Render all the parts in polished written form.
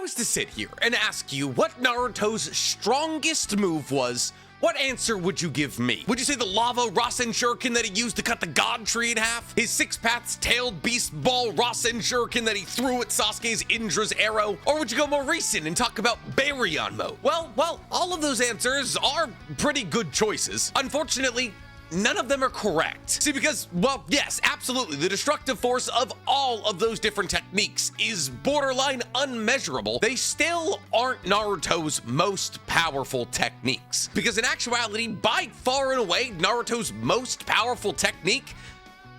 was to sit here and ask you what Naruto's strongest move was, what answer would you give me? Would you say the lava Rasen Shuriken that he used to cut the God Tree in half? His Six Paths tailed beast ball Rasen Shuriken that he threw at Sasuke's Indra's arrow? Or would you go more recent and talk about Baryon mode? Well, all of those answers are pretty good choices. Unfortunately, none of them are correct. See, because, well, yes, absolutely, the destructive force of all of those different techniques is borderline unmeasurable. They still aren't Naruto's most powerful techniques. Because in actuality, by far and away, Naruto's most powerful technique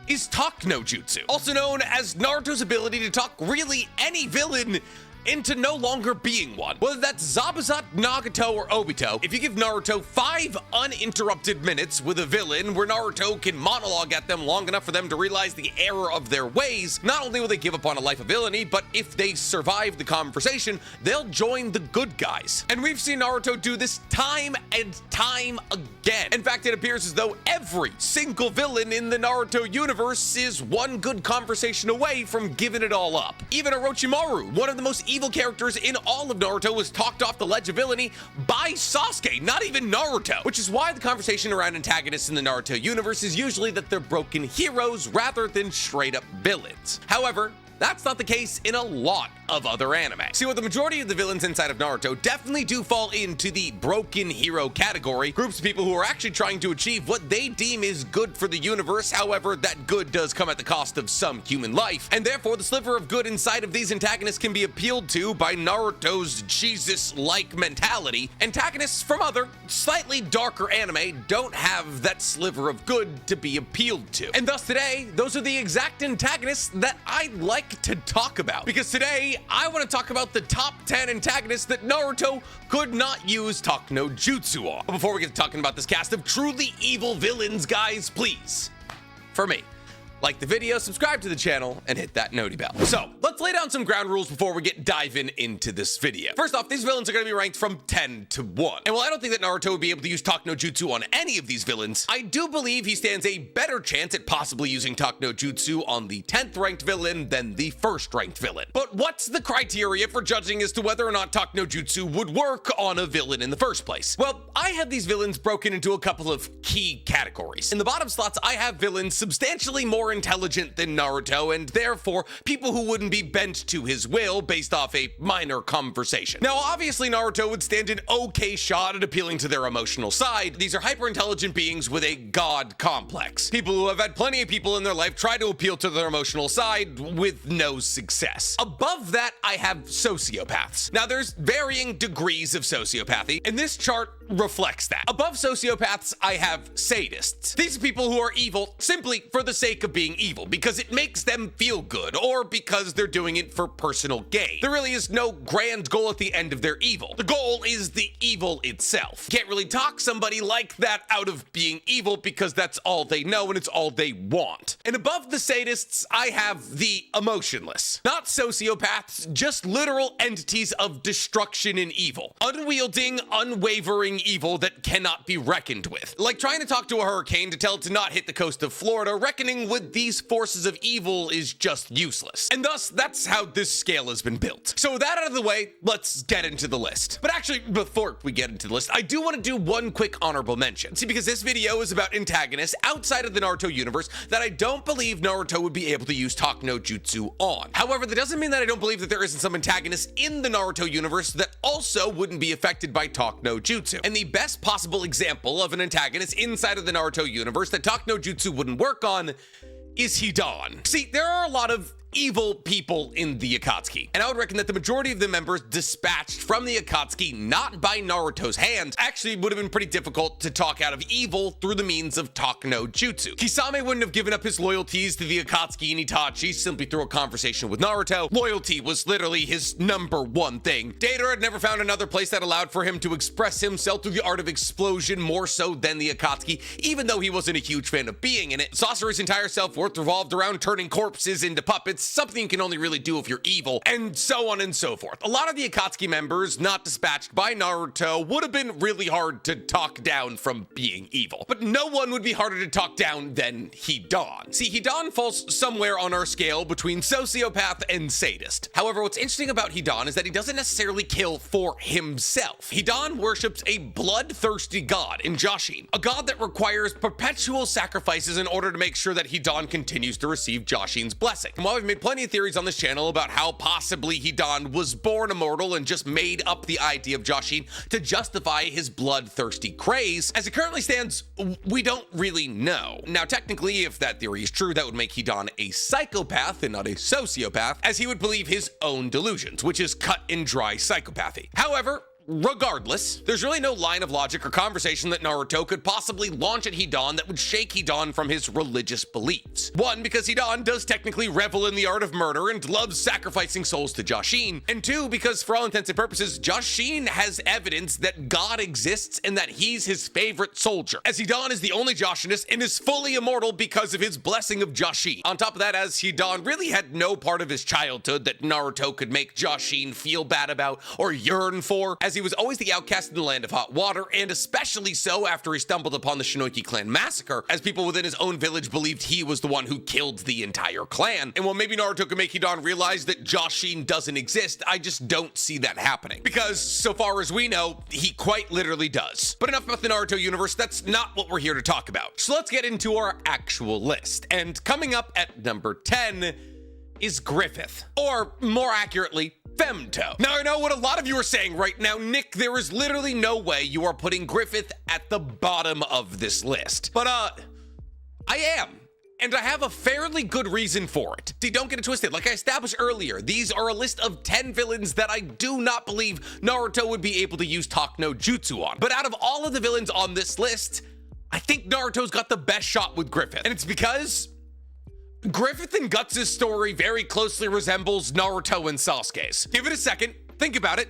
is Talk no Jutsu, also known as Naruto's ability to talk really any villain into no longer being one. Whether that's Zabuza, Nagato, or Obito, if you give Naruto 5 uninterrupted minutes with a villain where Naruto can monologue at them long enough for them to realize the error of their ways, not only will they give up on a life of villainy, but if they survive the conversation, they'll join the good guys. And we've seen Naruto do this time and time again. In fact, it appears as though every single villain in the Naruto universe is one good conversation away from giving it all up. Even Orochimaru, one of the most evil characters in all of Naruto, was talked off the ledge of villainy by Sasuke, not even Naruto. Which is why the conversation around antagonists in the Naruto universe is usually that they're broken heroes rather than straight up villains. However, that's not the case in a lot of other anime. See, what the majority of the villains inside of Naruto definitely do fall into the broken hero category, groups of people who are actually trying to achieve what they deem is good for the universe. However, that good does come at the cost of some human life, and therefore the sliver of good inside of these antagonists can be appealed to by Naruto's Jesus-like mentality. Antagonists from other, slightly darker anime don't have that sliver of good to be appealed to. And thus today, those are the exact antagonists that I'd like to talk about. Because today, I want to talk about the top 10 antagonists that Naruto could not use Talk no Jutsu on. But before we get to talking about this cast of truly evil villains, guys, please, for me, like the video, subscribe to the channel, and hit that noti bell. So, let's lay down some ground rules before we get diving into this video. First off, these villains are going to be ranked from 10 to 1. And while I don't think that Naruto would be able to use Talk no Jutsu on any of these villains, I do believe he stands a better chance at possibly using Talk no Jutsu on the 10th ranked villain than the 1st ranked villain. But what's the criteria for judging as to whether or not Talk no Jutsu would work on a villain in the first place? Well, I have these villains broken into a couple of key categories. In the bottom slots, I have villains substantially more intelligent than Naruto, and therefore people who wouldn't be bent to his will based off a minor conversation. Now, obviously Naruto would stand an okay shot at appealing to their emotional side. These are hyper-intelligent beings with a god complex. People who have had plenty of people in their life try to appeal to their emotional side with no success. Above that, I have sociopaths. Now, there's varying degrees of sociopathy, and this chart reflects that. Above sociopaths, I have sadists. These are people who are evil simply for the sake of being evil, because it makes them feel good, or because they're doing it for personal gain. There really is no grand goal at the end of their evil. The goal is the evil itself. You can't really talk somebody like that out of being evil because that's all they know and it's all they want. And above the sadists, I have the emotionless. Not sociopaths, just literal entities of destruction and evil. Unwielding, unwavering evil that cannot be reckoned with. Like trying to talk to a hurricane to tell it to not hit the coast of Florida, reckoning with these forces of evil is just useless. And thus, that's how this scale has been built. So with that out of the way, let's get into the list. But actually, before we get into the list, I do want to do one quick honorable mention. See, because this video is about antagonists outside of the Naruto universe that I don't believe Naruto would be able to use Talk no Jutsu on. However, that doesn't mean that I don't believe that there isn't some antagonists in the Naruto universe that also wouldn't be affected by Talk no Jutsu. And the best possible example of an antagonist inside of the Naruto universe that Talk no Jutsu wouldn't work on is Hidan. See, there are a lot of evil people in the Akatsuki, and I would reckon that the majority of the members dispatched from the Akatsuki not by Naruto's hand actually would have been pretty difficult to talk out of evil through the means of Talk no Jutsu. Kisame wouldn't have given up his loyalties to the Akatsuki and Itachi simply through a conversation with Naruto. Loyalty was literally his #1 thing. Deidara had never found another place that allowed for him to express himself through the art of explosion more so than the Akatsuki, even though he wasn't a huge fan of being in it. Sasori's entire self-worth revolved around turning corpses into puppets, It's something you can only really do if you're evil, and so on and so forth. A lot of the Akatsuki members not dispatched by Naruto would have been really hard to talk down from being evil, but no one would be harder to talk down than Hidan. See, Hidan falls somewhere on our scale between sociopath and sadist. However, what's interesting about Hidan is that he doesn't necessarily kill for himself. Hidan worships a bloodthirsty god in Joshin, a god that requires perpetual sacrifices in order to make sure that Hidan continues to receive Joshin's blessing. And while we've made plenty of theories on this channel about how possibly Hidan was born immortal and just made up the idea of Joshin to justify his bloodthirsty craze, as it currently stands, we don't really know. Now, technically, if that theory is true, that would make Hidan a psychopath and not a sociopath, as he would believe his own delusions, which is cut and dry psychopathy. However, regardless, there's really no line of logic or conversation that Naruto could possibly launch at Hidan that would shake Hidan from his religious beliefs. One, because Hidan does technically revel in the art of murder and loves sacrificing souls to Joshin, and two, because for all intents and purposes, Joshin has evidence that God exists and that he's his favorite soldier, as Hidan is the only Joshinist and is fully immortal because of his blessing of Joshin. On top of that, as Hidan really had no part of his childhood that Naruto could make Joshin feel bad about or yearn for, as he was always the outcast in the land of hot water, and especially so after he stumbled upon the Shinoiki clan massacre, as people within his own village believed he was the one who killed the entire clan. And while maybe Naruto could make Hidan realize that Joshin doesn't exist, I just don't see that happening. Because so far as we know, he quite literally does. But enough about the Naruto universe, that's not what we're here to talk about. So let's get into our actual list. And coming up at number 10 is Griffith, or more accurately, Femto. Now, I know what a lot of you are saying right now, Nick, there is literally no way you are putting Griffith at the bottom of this list. But, I am. And I have a fairly good reason for it. See, don't get it twisted. Like I established earlier, these are a list of 10 villains that I do not believe Naruto would be able to use Talk no Jutsu on. But out of all of the villains on this list, I think Naruto's got the best shot with Griffith. And it's because Griffith and Guts' story very closely resembles Naruto and Sasuke's. Give it a second, think about it.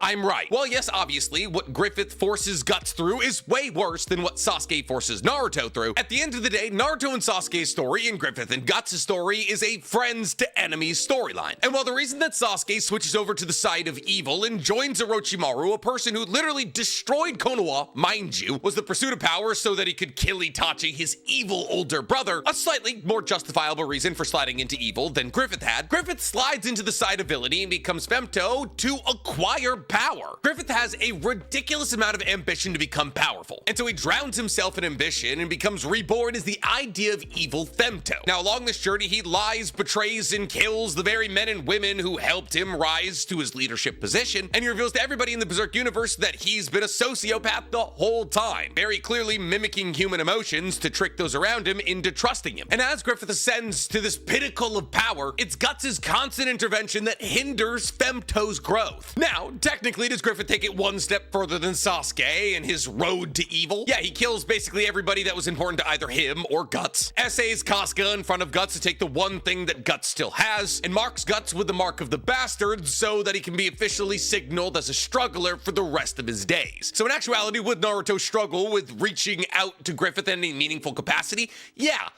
I'm right. Well, yes, obviously, what Griffith forces Guts through is way worse than what Sasuke forces Naruto through. At the end of the day, Naruto and Sasuke's story and Griffith and Guts' story is a friends to enemies storyline. And while the reason that Sasuke switches over to the side of evil and joins Orochimaru, a person who literally destroyed Konoha, mind you, was the pursuit of power so that he could kill Itachi, his evil older brother, a slightly more justifiable reason for sliding into evil than Griffith had, Griffith slides into the side of villainy and becomes Femto to acquire power. Griffith has a ridiculous amount of ambition to become powerful, and so he drowns himself in ambition and becomes reborn as the idea of evil Femto. Now, along this journey, he lies, betrays, and kills the very men and women who helped him rise to his leadership position, and he reveals to everybody in the Berserk universe that he's been a sociopath the whole time, very clearly mimicking human emotions to trick those around him into trusting him. And as Griffith ascends to this pinnacle of power, it's Guts' constant intervention that hinders Femto's growth. Now, technically, does Griffith take it one step further than Sasuke in his road to evil? Yeah, he kills basically everybody that was important to either him or Guts, essays Casca in front of Guts to take the one thing that Guts still has, and marks Guts with the mark of the bastard so that he can be officially signaled as a struggler for the rest of his days. So in actuality, would Naruto struggle with reaching out to Griffith in any meaningful capacity? Yeah.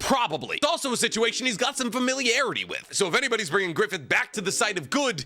Probably. It's also a situation he's got some familiarity with. So if anybody's bringing Griffith back to the side of good,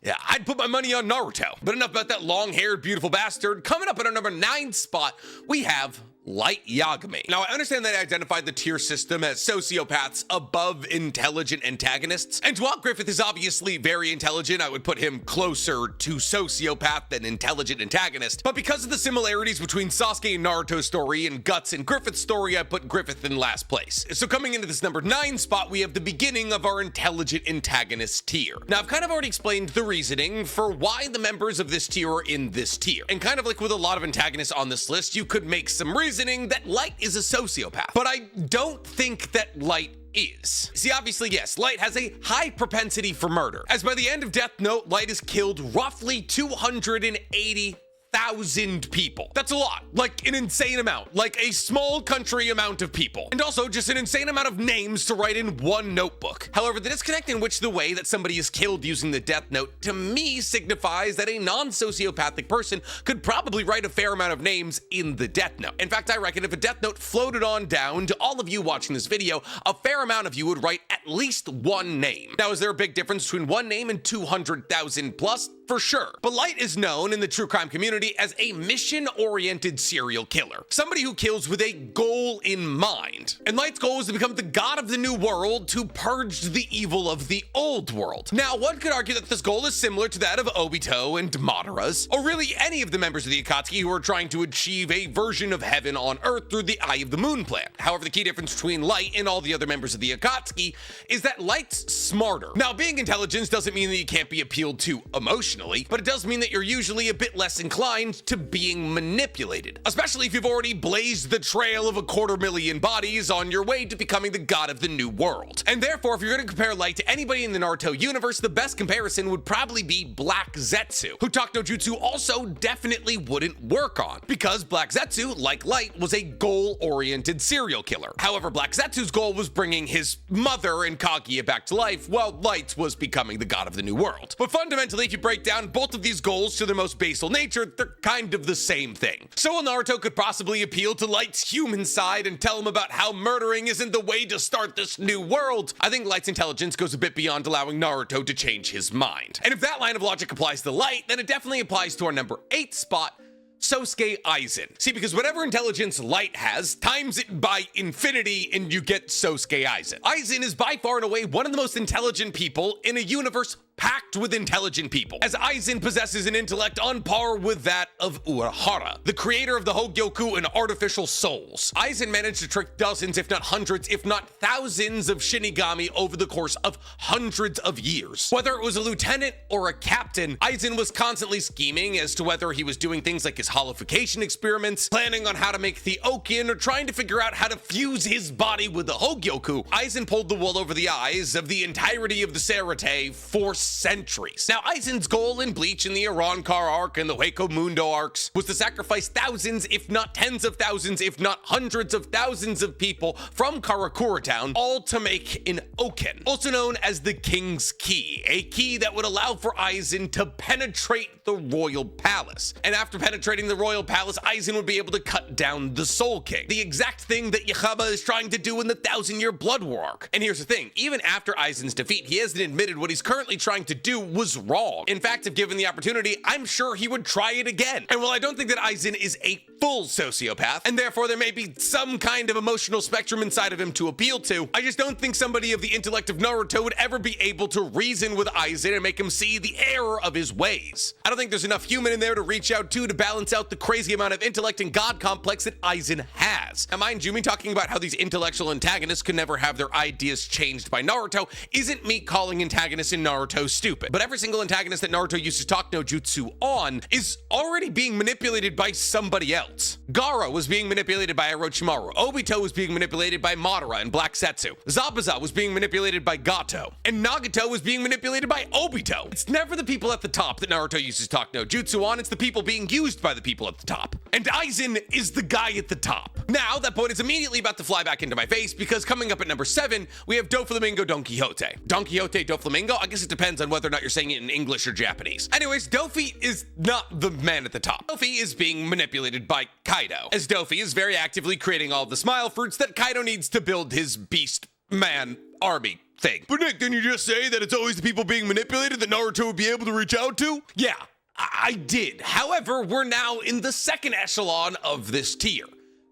yeah, I'd put my money on Naruto. But enough about that long-haired, beautiful bastard. Coming up at our number 9 spot, we have Light Yagami. Now, I understand that I identified the tier system as sociopaths above intelligent antagonists, and while Griffith is obviously very intelligent, I would put him closer to sociopath than intelligent antagonist. But because of the similarities between Sasuke and Naruto's story and Guts and Griffith's story, I put Griffith in last place. So coming into this number 9 spot, we have the beginning of our intelligent antagonist tier. Now, I've kind of already explained the reasoning for why the members of this tier are in this tier. And kind of like with a lot of antagonists on this list, you could make some reasoning that Light is a sociopath. But I don't think that Light is. See, obviously, yes, Light has a high propensity for murder, as by the end of Death Note, Light has killed roughly 280 200,000 people. That's a lot, like an insane amount, like a small country amount of people. And also just an insane amount of names to write in one notebook. However, the disconnect in which the way that somebody is killed using the death note to me signifies that a non-sociopathic person could probably write a fair amount of names in the death note. In fact, I reckon if a death note floated on down to all of you watching this video, a fair amount of you would write at least one name. Now, is there a big difference between one name and 200,000 plus? For sure. But Light is known in the true crime community as a mission-oriented serial killer. Somebody who kills with a goal in mind. And Light's goal is to become the god of the new world to purge the evil of the old world. Now, one could argue that this goal is similar to that of Obito and Madara's, or really any of the members of the Akatsuki who are trying to achieve a version of heaven on Earth through the Eye of the Moon plan. However, the key difference between Light and all the other members of the Akatsuki is that Light's smarter. Now, being intelligent doesn't mean that you can't be appealed to emotionally, but it does mean that you're usually a bit less inclined to being manipulated, especially if you've already blazed the trail of 250,000 bodies on your way to becoming the god of the new world. And therefore, if you're going to compare Light to anybody in the Naruto universe, the best comparison would probably be Black Zetsu, who Talk No Jutsu also definitely wouldn't work on, because Black Zetsu, like Light, was a goal-oriented serial killer. However, Black Zetsu's goal was bringing his mother and Kaguya back to life, while Light was becoming the god of the new world. But fundamentally, if you break down both of these goals to their most basal nature, they're kind of the same thing. So while Naruto could possibly appeal to Light's human side and tell him about how murdering isn't the way to start this new world, I think Light's intelligence goes a bit beyond allowing Naruto to change his mind. And if that line of logic applies to Light, then it definitely applies to our number 8 spot, Sosuke Aizen. See, because whatever intelligence Light has, times it by infinity and you get Sosuke Aizen. Aizen is by far and away one of the most intelligent people in a universe packed with intelligent people, as Aizen possesses an intellect on par with that of Urahara, the creator of the Hogyoku and artificial souls. Aizen managed to trick dozens, if not hundreds, if not thousands of Shinigami over the course of hundreds of years. Whether it was a lieutenant or a captain, Aizen was constantly scheming as to whether he was doing things like his holification experiments, planning on how to make Theokin, or trying to figure out how to fuse his body with the Hogyoku. Aizen pulled the wool over the eyes of the entirety of the Serite for centuries. Now, Aizen's goal in Bleach and the Arrancar arc and the Hueco Mundo arcs was to sacrifice thousands, if not tens of thousands, if not hundreds of thousands of people from Karakura Town, all to make an Oken, also known as the King's Key, a key that would allow for Aizen to penetrate the royal palace. And after penetrating the royal palace, Aizen would be able to cut down the Soul King, the exact thing that Yagami is trying to do in the 1,000-year Blood War arc. And here's the thing, even after Aizen's defeat, he hasn't admitted what he's currently trying to do was wrong. In fact, if given the opportunity, I'm sure he would try it again. And while I don't think that Aizen is a full sociopath, and therefore there may be some kind of emotional spectrum inside of him to appeal to, I just don't think somebody of the intellect of Naruto would ever be able to reason with Aizen and make him see the error of his ways. I don't think there's enough human in there to reach out to balance out the crazy amount of intellect and god complex that Aizen has. Now, mind you, me talking about how these intellectual antagonists could never have their ideas changed by Naruto isn't me calling antagonists in Naruto stupid, but every single antagonist that Naruto uses Talk No Jutsu on is already being manipulated by somebody else. Gaara was being manipulated by Orochimaru, Obito was being manipulated by Madara and Black Zetsu, Zabuza was being manipulated by Gato, and Nagato was being manipulated by Obito. It's never the people at the top that Naruto uses Talk No Jutsu on, it's the people being used by the people at the top. And Aizen is the guy at the top. Now, that point is immediately about to fly back into my face, because coming up at number 7, we have Doflamingo Don Quixote. Don Quixote Doflamingo? I guess it depends on whether or not you're saying it in English or Japanese. Anyways, Dofi is not the man at the top. Dofi is being manipulated by Kaido, as Dofi is very actively creating all the smile fruits that Kaido needs to build his beast man army thing. But Nick, didn't you just say that it's always the people being manipulated that Naruto would be able to reach out to? Yeah, I did. However, we're now in the second echelon of this tier,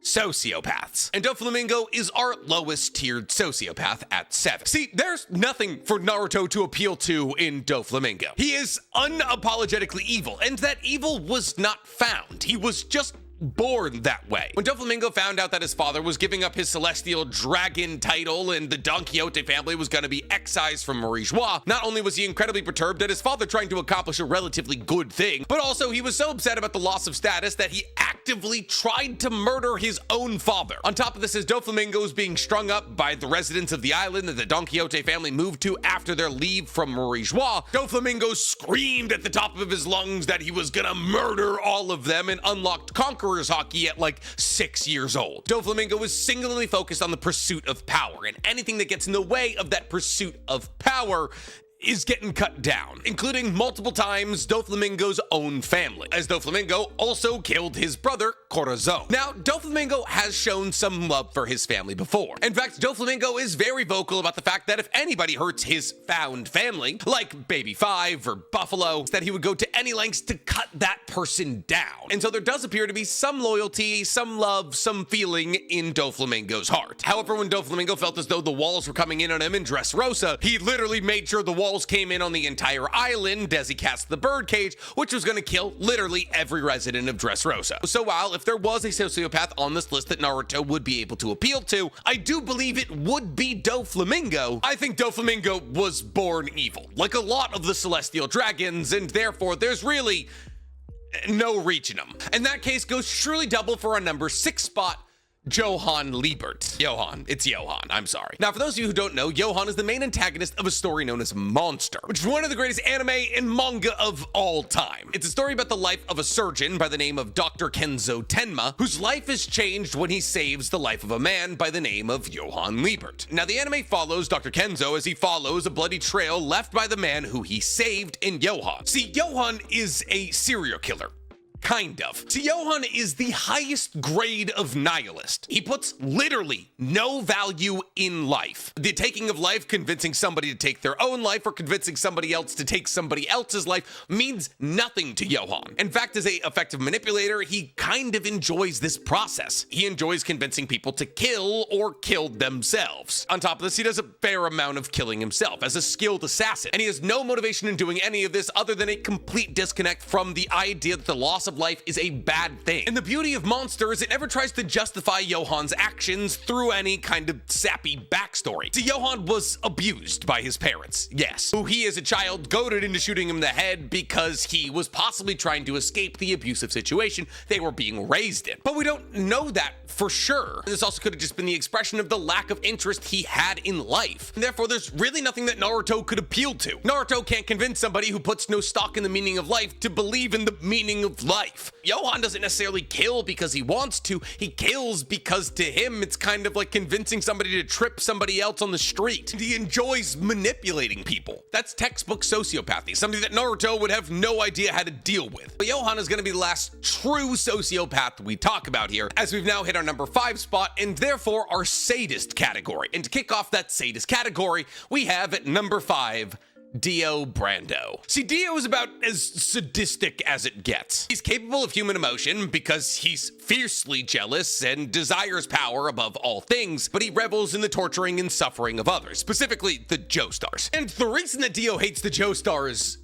sociopaths. And Doflamingo is our lowest tiered sociopath at 7. See, there's nothing for Naruto to appeal to in Doflamingo. He is unapologetically evil, and that evil was not found. He was just born that way. When Doflamingo found out that his father was giving up his celestial dragon title and the Don Quixote family was going to be excised from Marijois, not only was he incredibly perturbed at his father trying to accomplish a relatively good thing, but also he was so upset about the loss of status that he actively tried to murder his own father. On top of this, as Doflamingo was being strung up by the residents of the island that the Don Quixote family moved to after their leave from Marijois, Doflamingo screamed at the top of his lungs that he was gonna murder all of them and unlocked Conqueror's Haki at like 6 years old. Doflamingo was singularly focused on the pursuit of power, and anything that gets in the way of that pursuit of power is getting cut down, including multiple times Doflamingo's own family, as Doflamingo also killed his brother, Corazon. Now, Doflamingo has shown some love for his family before. In fact, Doflamingo is very vocal about the fact that if anybody hurts his found family, like Baby Five or Buffalo, that he would go to any lengths to cut that person down. And so there does appear to be some loyalty, some love, some feeling in Doflamingo's heart. However, when Doflamingo felt as though the walls were coming in on him in Dressrosa, he literally made sure the walls came in on the entire island as he cast the birdcage, which was going to kill literally every resident of Dressrosa. So while if there was a sociopath on this list that Naruto would be able to appeal to, I do believe it would be Doflamingo. I think Doflamingo was born evil, like a lot of the celestial dragons, and therefore there's really no reaching him. And that case goes truly double for our number 6 spot, Johan Liebert. Johan. It's Johan. I'm sorry. Now, for those of you who don't know, Johan is the main antagonist of a story known as Monster, which is one of the greatest anime and manga of all time. It's a story about the life of a surgeon by the name of Dr. Kenzo Tenma, whose life is changed when he saves the life of a man by the name of Johan Liebert. Now, the anime follows Dr. Kenzo as he follows a bloody trail left by the man who he saved in Johan. See, Johan is a serial killer. Kind of. See, Johan is the highest grade of nihilist. He puts literally no value in life. The taking of life, convincing somebody to take their own life, or convincing somebody else to take somebody else's life means nothing to Johan. In fact, as an effective manipulator, he kind of enjoys this process. He enjoys convincing people to kill or kill themselves. On top of this, he does a fair amount of killing himself as a skilled assassin, and he has no motivation in doing any of this other than a complete disconnect from the idea that the loss of life is a bad thing. And the beauty of Monster is it never tries to justify Johan's actions through any kind of sappy backstory. See, Johan was abused by his parents, yes, who he as a child goaded into shooting him in the head because he was possibly trying to escape the abusive situation they were being raised in. But we don't know that for sure. This also could have just been the expression of the lack of interest he had in life. And therefore, there's really nothing that Naruto could appeal to. Naruto can't convince somebody who puts no stock in the meaning of life to believe in the meaning of life. Johan doesn't necessarily kill because he wants to. He kills because to him, it's kind of like convincing somebody to trip somebody else on the street. He enjoys manipulating people. That's textbook sociopathy, something that Naruto would have no idea how to deal with. But Johan is going to be the last true sociopath we talk about here, as we've now hit our number 5 spot and therefore our sadist category. And to kick off that sadist category, we have at number 5, Dio Brando. See, Dio is about as sadistic as it gets. He's capable of human emotion because he's fiercely jealous and desires power above all things, but he revels in the torturing and suffering of others, specifically the Joestars. And the reason that Dio hates the Joestars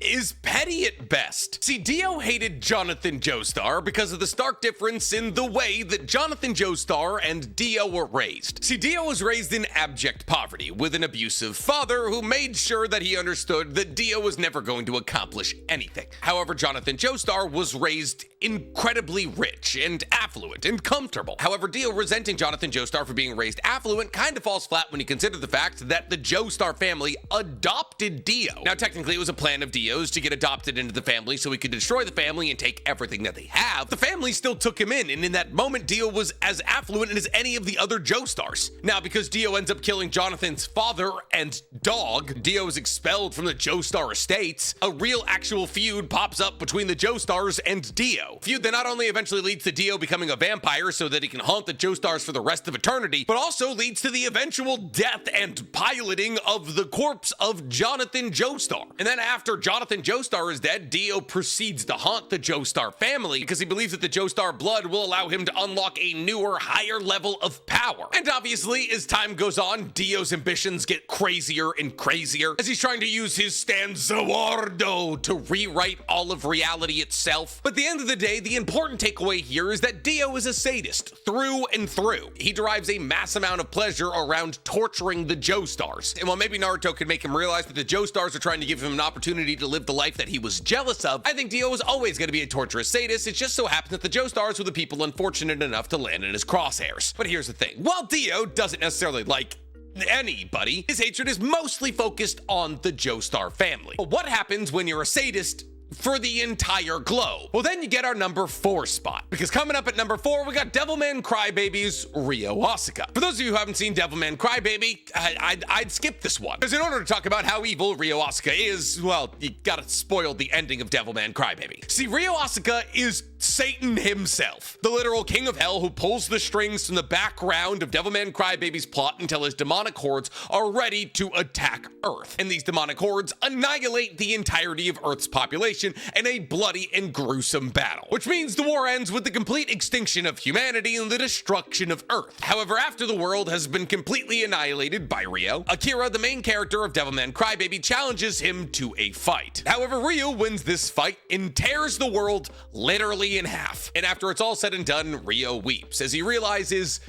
is petty at best. See, Dio hated Jonathan Joestar because of the stark difference in the way that Jonathan Joestar and Dio were raised. See, Dio was raised in abject poverty with an abusive father who made sure that he understood that Dio was never going to accomplish anything. However, Jonathan Joestar was raised incredibly rich and affluent and comfortable. However, Dio resenting Jonathan Joestar for being raised affluent kind of falls flat when you consider the fact that the Joestar family adopted Dio. Now, technically, it was a plan of Dio to get adopted into the family so he could destroy the family and take everything that they have. The family still took him in, and in that moment, Dio was as affluent as any of the other Joestars. Now, because Dio ends up killing Jonathan's father and dog, Dio is expelled from the Joestar estates. A real actual feud pops up between the Joestars and Dio. Feud that not only eventually leads to Dio becoming a vampire so that he can haunt the Joestars for the rest of eternity, but also leads to the eventual death and piloting of the corpse of Jonathan Joestar. And then after Jonathan Jonathan Joestar is dead, Dio proceeds to haunt the Joestar family because he believes that the Joestar blood will allow him to unlock a newer, higher level of power. And obviously, as time goes on, Dio's ambitions get crazier and crazier as he's trying to use his Stanzawardo to rewrite all of reality itself. But at the end of the day, the important takeaway here is that Dio is a sadist through and through. He derives a mass amount of pleasure around torturing the Joestars. And while maybe Naruto could make him realize that the Joestars are trying to give him an opportunity to live the life that he was jealous of, I think Dio was always going to be a torturous sadist. It just so happens that the Joestars were the people unfortunate enough to land in his crosshairs. But here's the thing. While Dio doesn't necessarily like anybody, his hatred is mostly focused on the Joestar family. But what happens when you're a sadist for the entire globe? Well, then you get our number 4 spot, because coming up at number 4, we got Devilman Crybaby's Ryo Asuka. For those of you who haven't seen Devilman Crybaby, I'd skip this one, because in order to talk about how evil Ryo Asuka is, well, you gotta spoil the ending of Devilman Crybaby. See, Ryo Asuka is Satan himself, the literal king of hell who pulls the strings from the background of Devilman Crybaby's plot until his demonic hordes are ready to attack Earth. And these demonic hordes annihilate the entirety of Earth's population in a bloody and gruesome battle, which means the war ends with the complete extinction of humanity and the destruction of Earth. However, after the world has been completely annihilated by Ryo, Akira, the main character of Devilman Crybaby, challenges him to a fight. However, Ryo wins this fight and tears the world literally in half. And after it's all said and done, Ryo weeps as he realizes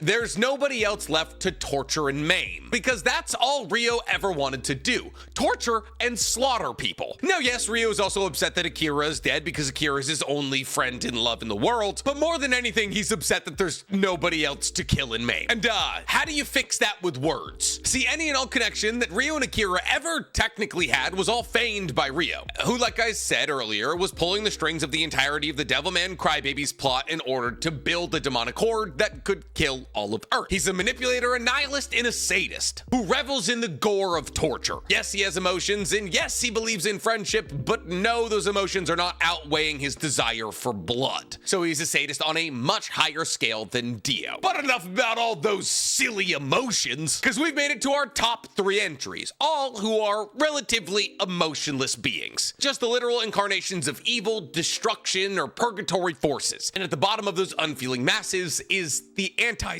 there's nobody else left to torture and maim, because that's all Ryo ever wanted to do: torture and slaughter people. Now, yes, Ryo is also upset that Akira is dead because Akira is his only friend and love in the world, but more than anything, he's upset that there's nobody else to kill and maim. And how do you fix that with words? See, any and all connection that Ryo and Akira ever technically had was all feigned by Ryo, who, like I said earlier, was pulling the strings of the entirety of the Devilman Crybaby's plot in order to build a demonic horde that could kill all of Earth. He's a manipulator, a nihilist, and a sadist who revels in the gore of torture. Yes, he has emotions, and yes, he believes in friendship, but no, those emotions are not outweighing his desire for blood. So he's a sadist on a much higher scale than Dio. But enough about all those silly emotions, because we've made it to our top 3 entries, all who are relatively emotionless beings. Just the literal incarnations of evil, destruction, or purgatory forces. And at the bottom of those unfeeling masses is the anti-spiral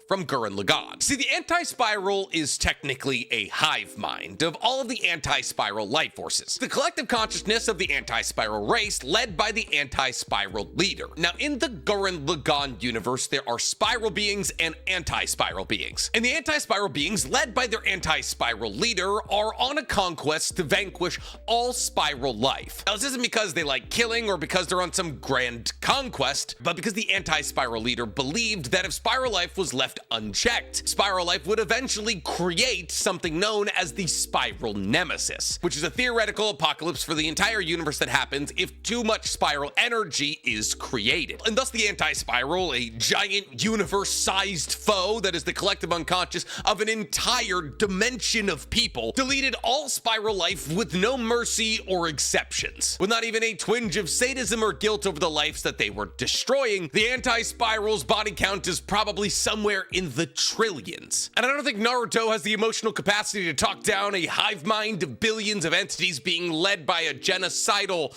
from Gurren Lagann. See, the anti-spiral is technically a hive mind of all of the anti-spiral life forces, the collective consciousness of the anti-spiral race led by the anti-spiral leader. Now, in the Gurren Lagann universe, there are spiral beings and anti-spiral beings, and the anti-spiral beings led by their anti-spiral leader are on a conquest to vanquish all spiral life. Now, this isn't because they like killing or because they're on some grand conquest, but because the anti-spiral leader believed that if spiral life was left unchecked, spiral life would eventually create something known as the spiral nemesis, which is a theoretical apocalypse for the entire universe that happens if too much spiral energy is created. And thus the anti-spiral, a giant universe-sized foe that is the collective unconscious of an entire dimension of people, deleted all spiral life with no mercy or exceptions. With not even a twinge of sadism or guilt over the lives that they were destroying, the anti-spiral's body count is probably somewhere in the trillions. And I don't think Naruto has the emotional capacity to talk down a hive mind of billions of entities being led by a genocidal,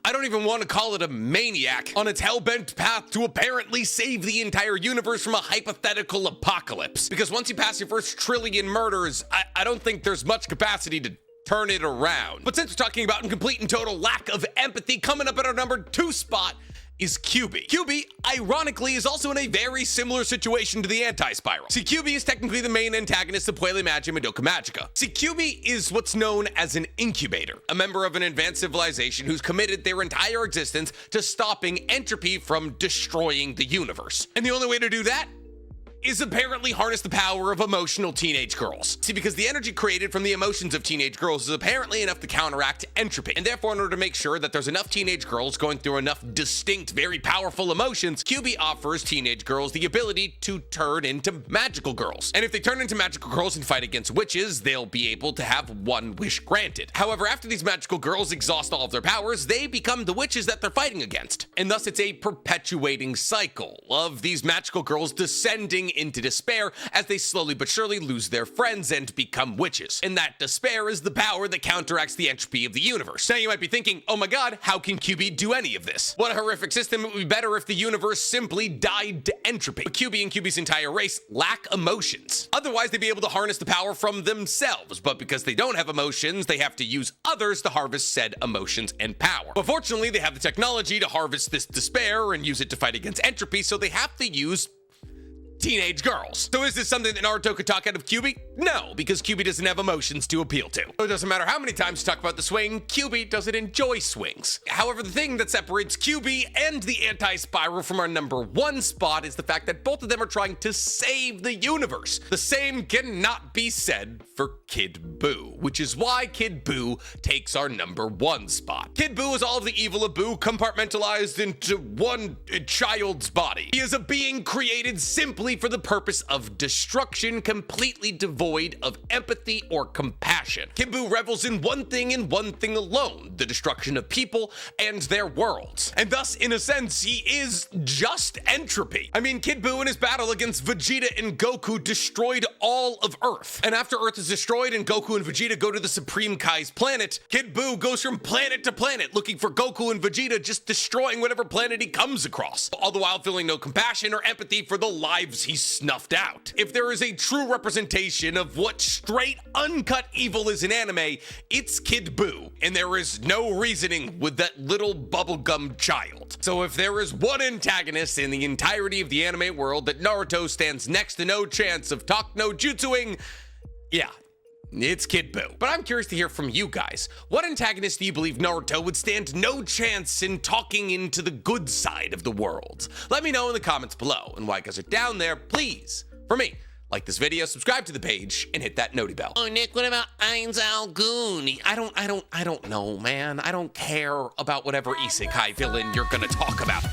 I don't even want to call it a maniac, on its hell-bent path to apparently save the entire universe from a hypothetical apocalypse. Because once you pass your first trillion murders, I don't think there's much capacity to turn it around. But since we're talking about incomplete and total lack of empathy, coming up at our number 2 spot is Kyubey. Kyubey, ironically, is also in a very similar situation to the anti-spiral. See, Kyubey is technically the main antagonist of Puele Magi Madoka Magica. See, Kyubey is what's known as an incubator, a member of an advanced civilization who's committed their entire existence to stopping entropy from destroying the universe. And the only way to do that is apparently harness the power of emotional teenage girls. See, because the energy created from the emotions of teenage girls is apparently enough to counteract entropy. And therefore, in order to make sure that there's enough teenage girls going through enough distinct, very powerful emotions, Kyubey offers teenage girls the ability to turn into magical girls. And if they turn into magical girls and fight against witches, they'll be able to have one wish granted. However, after these magical girls exhaust all of their powers, they become the witches that they're fighting against. And thus, it's a perpetuating cycle of these magical girls descending into despair as they slowly but surely lose their friends and become witches. And that despair is the power that counteracts the entropy of the universe. Now you might be thinking, oh my god, how can Kyubey do any of this? What a horrific system. It would be better if the universe simply died to entropy. But Kyubey and Kyubey's entire race lack emotions. Otherwise, they'd be able to harness the power from themselves, but because they don't have emotions, they have to use others to harvest said emotions and power. But fortunately, they have the technology to harvest this despair and use it to fight against entropy, so they have to use teenage girls. So is this something that Naruto could talk out of Kyubey? No, because Kyubey doesn't have emotions to appeal to. So it doesn't matter how many times you talk about the swing, Kyubey doesn't enjoy swings. However, the thing that separates Kyubey and the anti-spiral from our #1 spot is the fact that both of them are trying to save the universe. The same cannot be said for Kid Buu, which is why Kid Buu takes our #1 spot. Kid Buu is all of the evil of Buu compartmentalized into one child's body. He is a being created simply for the purpose of destruction, completely devoid of empathy or compassion. Kid Buu revels in one thing and one thing alone, the destruction of people and their worlds. And thus, in a sense, he is just entropy. I mean, Kid Buu in his battle against Vegeta and Goku destroyed all of Earth. And after Earth is destroyed and Goku and Vegeta go to the Supreme Kai's planet, Kid Buu goes from planet to planet looking for Goku and Vegeta, just destroying whatever planet he comes across, all the while feeling no compassion or empathy for the lives he snuffed out. If there is a true representation of what straight uncut evil is in anime, it's Kid Buu, and there is no reasoning with that little bubblegum child. So if there is one antagonist in the entirety of the anime world that Naruto stands next to no chance of talk no jutsuing, yeah, it's Kid Buu. But I'm curious to hear from you guys. What antagonist do you believe Naruto would stand no chance in talking into the good side of the world? Let me know in the comments below. And while you guys are down there, please, for me, like this video, subscribe to the page, and hit that noti bell. Oh, Nick, what about Ainz Al-Gun? I don't know, man. I don't care about whatever isekai villain you're gonna talk about.